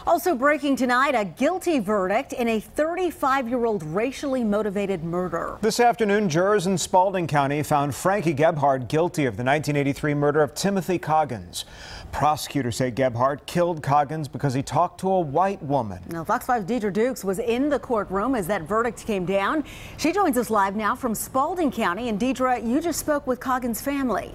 Also breaking tonight, a guilty verdict in a 35-year-old racially motivated murder. This afternoon, jurors in Spalding County found Frankie Gebhardt guilty of the 1983 murder of Timothy Coggins. Prosecutors say Gebhardt killed Coggins because he talked to a white woman. Now, Fox 5's Deidre Dukes was in the courtroom as that verdict came down. She joins us live now from Spalding County. And Deidre, you just spoke with Coggins' family.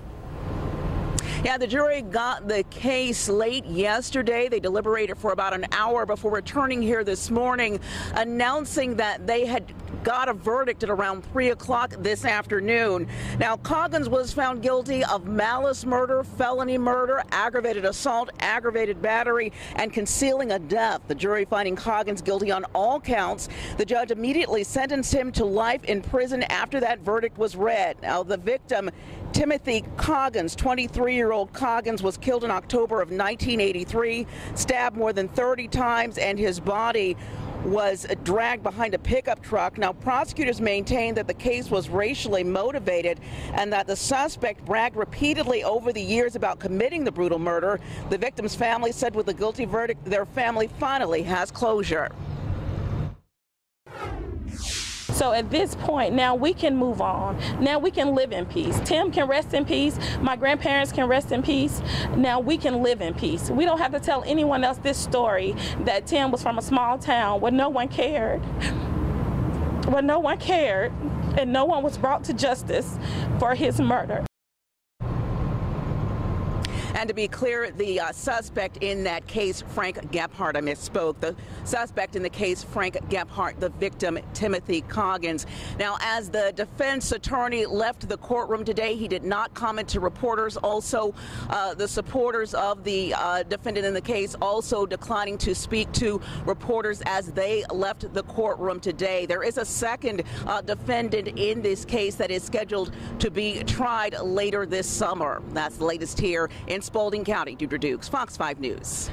Yeah, the jury got the case late yesterday. They deliberated for about an hour before returning here this morning, announcing that they had got a verdict at around 3 o'clock this afternoon. Now, Coggins was found guilty of malice murder, felony murder, aggravated assault, aggravated battery, and concealing a death. The jury finding Coggins guilty on all counts. The judge immediately sentenced him to life in prison after that verdict was read. Now, the victim, Timothy Coggins, 23-year-old Coggins, was killed in October of 1983, stabbed more than 30 times, and his body was dragged behind a pickup truck. Now, prosecutors maintain that the case was racially motivated and that the suspect bragged repeatedly over the years about committing the brutal murder. The victim's family said with the guilty verdict, their family finally has closure. So at this point, now we can move on. Now we can live in peace. Tim can rest in peace. My grandparents can rest in peace. Now we can live in peace. We don't have to tell anyone else this story that Tim was from a small town where no one cared. Where no one cared and no one was brought to justice for his murder. And to be clear, the suspect in that case, Frank Gebhardt, I misspoke. The suspect in the case, Frank Gebhardt, the victim, Timothy Coggins. Now, as the defense attorney left the courtroom today, he did not comment to reporters. Also, the supporters of the defendant in the case also declining to speak to reporters as they left the courtroom today. There is a second defendant in this case that is scheduled to be tried later this summer. That's the latest here in Spalding County. Deidre Dukes, Fox 5 News.